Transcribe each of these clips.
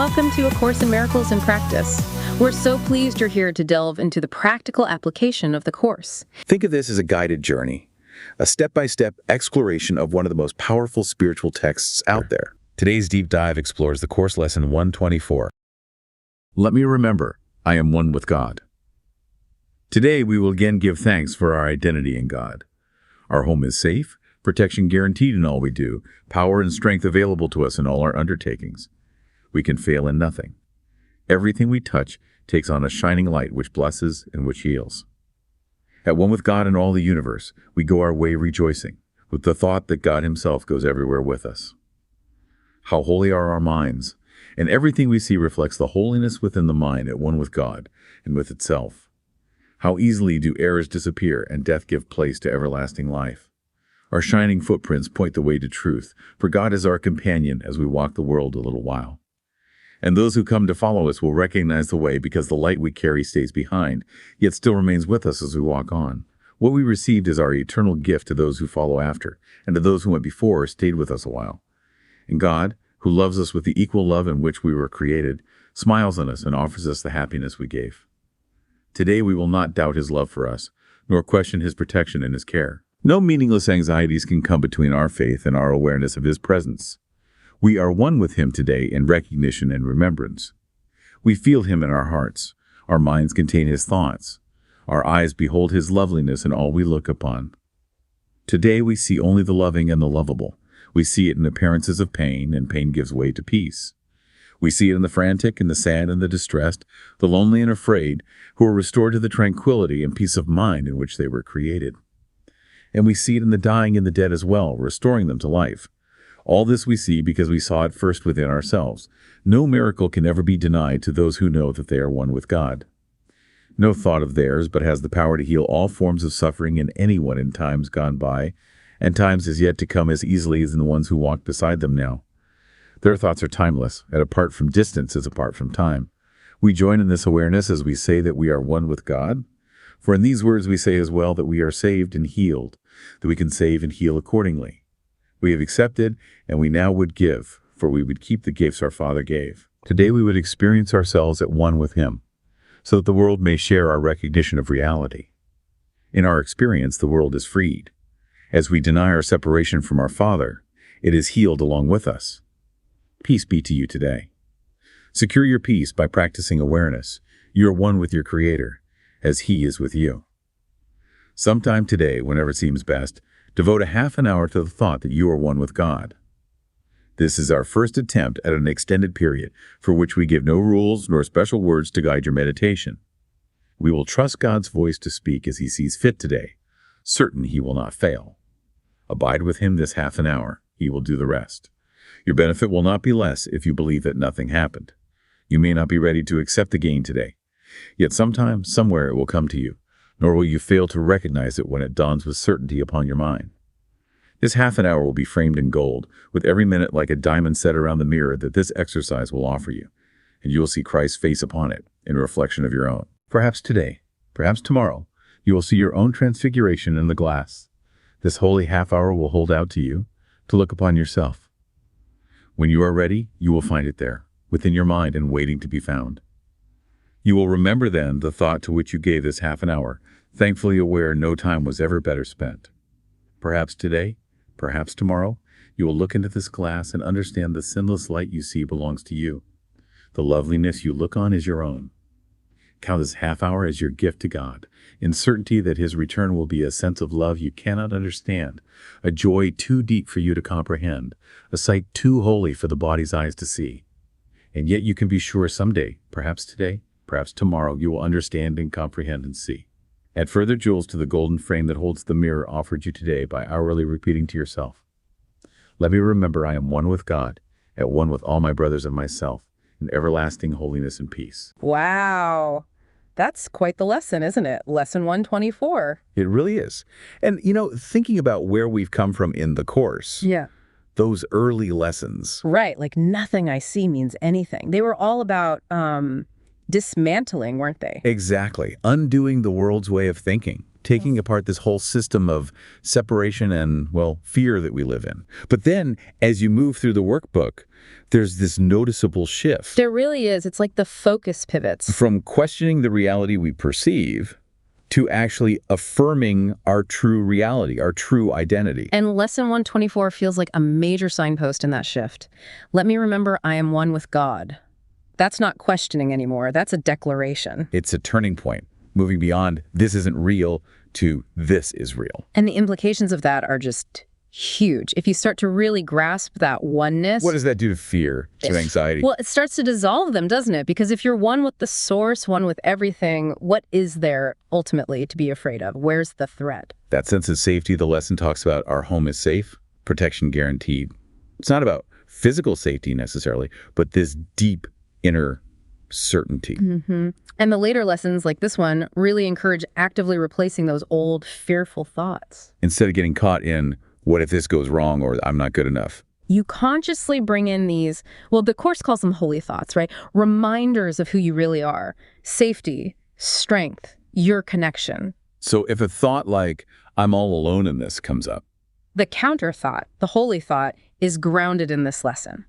welcome to A Course in Miracles in Practice. We're so pleased you're here to delve into the practical application of the Course. Think of this as a guided journey, a step-by-step exploration of one of the most powerful spiritual texts out there. Today's deep dive explores the Course Lesson 124. Let me remember, I am one with God. Today, we will again give thanks for our identity in God. Our home is safe, protection guaranteed in all we do, power and strength available to us in all our undertakings. We can fail in nothing. Everything we touch takes on a shining light which blesses and which heals. At one with God and all the universe, we go our way rejoicing, with the thought that God himself goes everywhere with us. How holy are our minds, and everything we see reflects the holiness within the mind at one with God and with itself. How easily do errors disappear and death give place to everlasting life. Our shining footprints point the way to truth, for God is our companion as we walk the world a little while. And those who come to follow us will recognize the way because the light we carry stays behind, yet still remains with us as we walk on. What we received is our eternal gift to those who follow after, and to those who went before stayed with us a while. And God, who loves us with the equal love in which we were created, smiles on us and offers us the happiness we gave. Today we will not doubt his love for us, nor question his protection and his care. No meaningless anxieties can come between our faith and our awareness of his presence. We are one with him today in recognition and remembrance. We feel him in our hearts. Our minds contain his thoughts. Our eyes behold his loveliness in all we look upon. Today we see only the loving and the lovable. We see it in appearances of pain, and pain gives way to peace. We see it in the frantic and the sad and the distressed, the lonely and afraid, who are restored to the tranquility and peace of mind in which they were created. And we see it in the dying and the dead as well, restoring them to life. All this we see because we saw it first within ourselves. No miracle can ever be denied to those who know that they are one with God. No thought of theirs but has the power to heal all forms of suffering in anyone in times gone by, and times as yet to come as easily as in the ones who walk beside them now. Their thoughts are timeless, and apart from distance is apart from time. We join in this awareness as we say that we are one with God. For in these words we say as well that we are saved and healed, that we can save and heal accordingly. We have accepted, and we now would give, for we would keep the gifts our Father gave. Today we would experience ourselves at one with him, so that the world may share our recognition of reality. In our experience, the world is freed. As we deny our separation from our Father, it is healed along with us. Peace be to you today. Secure your peace by practicing awareness. You are one with your Creator, as he is with you. Sometime today, whenever it seems best, devote a half an hour to the thought that you are one with God. This is our first attempt at an extended period, for which we give no rules nor special words to guide your meditation. We will trust God's voice to speak as he sees fit today, certain he will not fail. Abide with him this half an hour. He will do the rest. Your benefit will not be less if you believe that nothing happened. You may not be ready to accept the gain today, yet sometime, somewhere it will come to you, nor will you fail to recognize it when it dawns with certainty upon your mind. This half an hour will be framed in gold, with every minute like a diamond set around the mirror that this exercise will offer you, and you will see Christ's face upon it, in a reflection of your own. Perhaps today, perhaps tomorrow, you will see your own transfiguration in the glass. This holy half hour will hold out to you, to look upon yourself. When you are ready, you will find it there, within your mind and waiting to be found. You will remember then the thought to which you gave this half an hour, thankfully aware no time was ever better spent. Perhaps today, perhaps tomorrow, you will look into this glass and understand the sinless light you see belongs to you. The loveliness you look on is your own. Count this half hour as your gift to God, in certainty that his return will be a sense of love you cannot understand, a joy too deep for you to comprehend, a sight too holy for the body's eyes to see. And yet you can be sure someday, perhaps today, perhaps tomorrow, you will understand and comprehend and see. Add further jewels to the golden frame that holds the mirror offered you today by hourly repeating to yourself, let me remember I am one with God, at one with all my brothers and myself, in everlasting holiness and peace. Wow. That's quite the lesson, isn't it? Lesson 124. It really is. And, thinking about where we've come from in the Course, Yeah. those early lessons. Right. Like nothing I see means anything. They were all about dismantling, weren't they? Exactly. Undoing the world's way of thinking. taking apart this whole system of separation and, well, fear that we live in. But then, as you move through the workbook, there's this noticeable shift. There really is. It's like the focus pivots. From questioning the reality we perceive to actually affirming our true reality, our true identity. And lesson 124 feels like a major signpost in that shift. Let me remember I am one with God. That's not questioning anymore. That's a declaration. It's a turning point, moving beyond this isn't real to this is real. And the implications of that are just huge. If you start to really grasp that oneness. What does that do to fear, to anxiety? Well, it starts to dissolve them, doesn't it? Because if you're one with the source, one with everything, what is there ultimately to be afraid of? Where's the threat? That sense of safety the lesson talks about, our home is safe, protection guaranteed. It's not about physical safety necessarily, but this deep inner certainty. And the later lessons, like this one, really encourage actively replacing those old, fearful thoughts. Instead of getting caught in, what if this goes wrong or I'm not good enough? You consciously bring in these, well, the Course calls them holy thoughts, right? Reminders of who you really are. Safety, strength, your connection. So if a thought like, I'm all alone in this comes up, the counter thought, the holy thought, is grounded in this lesson.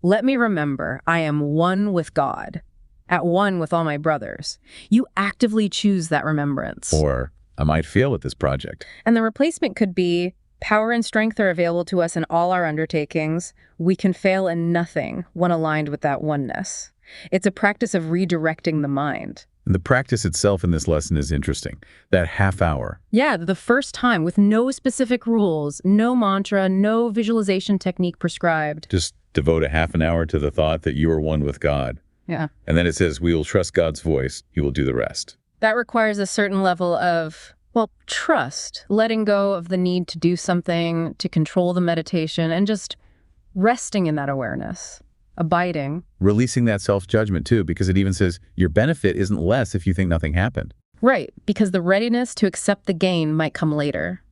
Let me remember I am one with God, at one with all my brothers. You actively choose that remembrance. Or I might fail at this project. And the replacement could be, power and strength are available to us in all our undertakings. We can fail in nothing when aligned with that oneness. It's a practice of redirecting the mind. And the practice itself in this lesson is interesting. That half hour. Yeah, the first time with no specific rules, no mantra, no visualization technique prescribed. Just devote a half an hour to the thought that you are one with God. Yeah. And then it says, we will trust God's voice. He will do the rest. That requires a certain level of, well, trust, letting go of the need to do something, to control the meditation, and just resting in that awareness, abiding. Releasing that self-judgment, too, because it even says your benefit isn't less if you think nothing happened. Right, because the readiness to accept the gain might come later.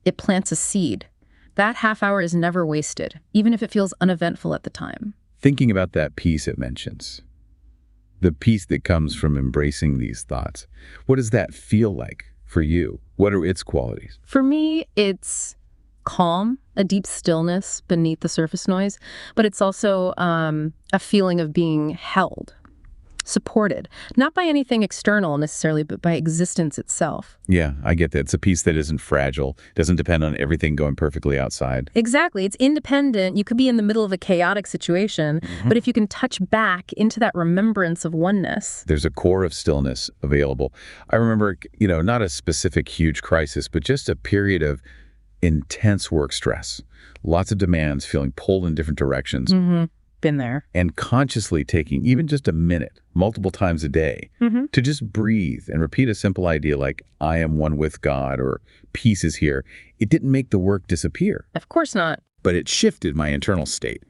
It plants a seed. That half hour is never wasted, even if it feels uneventful at the time. Thinking about that peace it mentions, the peace that comes from embracing these thoughts, what does that feel like for you? What are its qualities? For me, it's calm, a deep stillness beneath the surface noise, but it's also a feeling of being held, supported, not by anything external necessarily, but by existence itself. Yeah, I get that. It's a peace that isn't fragile, doesn't depend on everything going perfectly outside. Exactly. It's independent. You could be in the middle of a chaotic situation, but if you can touch back into that remembrance of oneness. There's a core of stillness available. I remember, not a specific huge crisis, but just a period of intense work stress, lots of demands, feeling pulled in different directions. Been there. And consciously taking even just a minute, multiple times a day, to just breathe and repeat a simple idea like, I am one with God, or peace is here. It didn't make the work disappear. Of course not. But it shifted my internal state.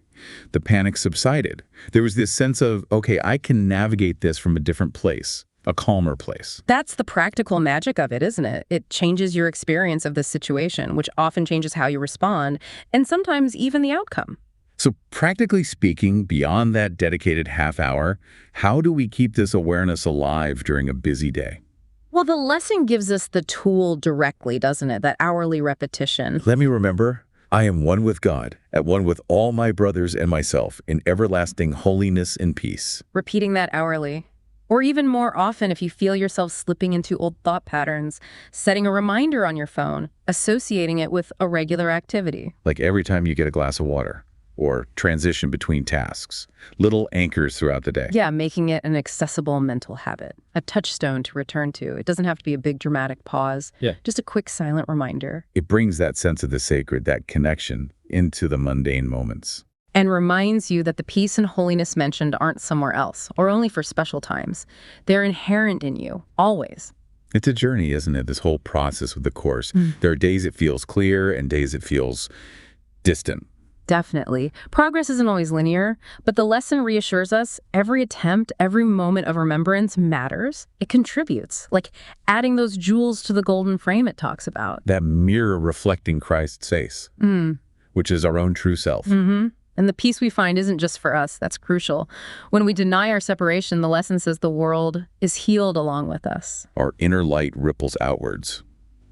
The panic subsided. There was this sense of, okay, I can navigate this from a different place, a calmer place. That's the practical magic of it, isn't it? It changes your experience of the situation, which often changes how you respond, and sometimes even the outcome. So practically speaking, beyond that dedicated half hour, how do we keep this awareness alive during a busy day? Well, the lesson gives us the tool directly, doesn't it? That hourly repetition. Let me remember, I am one with God, at one with all my brothers and myself, in everlasting holiness and peace. Repeating that hourly. Or even more often if you feel yourself slipping into old thought patterns, setting a reminder on your phone, associating it with a regular activity. Like every time you get a glass of water, or transition between tasks, little anchors throughout the day. Yeah, making it an accessible mental habit, a touchstone to return to. It doesn't have to be a big dramatic pause, just a quick silent reminder. It brings that sense of the sacred, that connection, into the mundane moments. And reminds you that the peace and holiness mentioned aren't somewhere else, or only for special times. They're inherent in you, always. It's a journey, isn't it, this whole process with the Course. There are days it feels clear and days it feels distant. Definitely. Progress isn't always linear, but the lesson reassures us every attempt, every moment of remembrance matters. It contributes, like adding those jewels to the golden frame it talks about. That mirror reflecting Christ's face, which is our own true self. And the peace we find isn't just for us. That's crucial. When we deny our separation, the lesson says the world is healed along with us. Our inner light ripples outwards.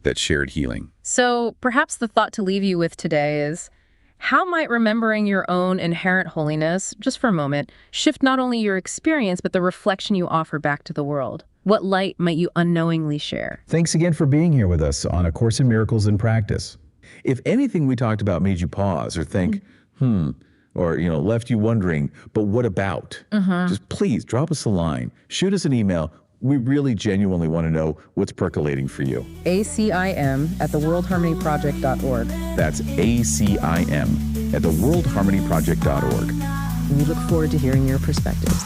that shared healing. So perhaps the thought to leave you with today is, how might remembering your own inherent holiness, just for a moment, shift not only your experience, but the reflection you offer back to the world? What light might you unknowingly share? Thanks again for being here with us on A Course in Miracles in Practice. If anything we talked about made you pause or think, or, left you wondering, but what about? Just please drop us a line, shoot us an email. We really genuinely want to know what's percolating for you. ACIM at theworldharmonyproject.org. That's ACIM at theworldharmonyproject.org. We look forward to hearing your perspectives.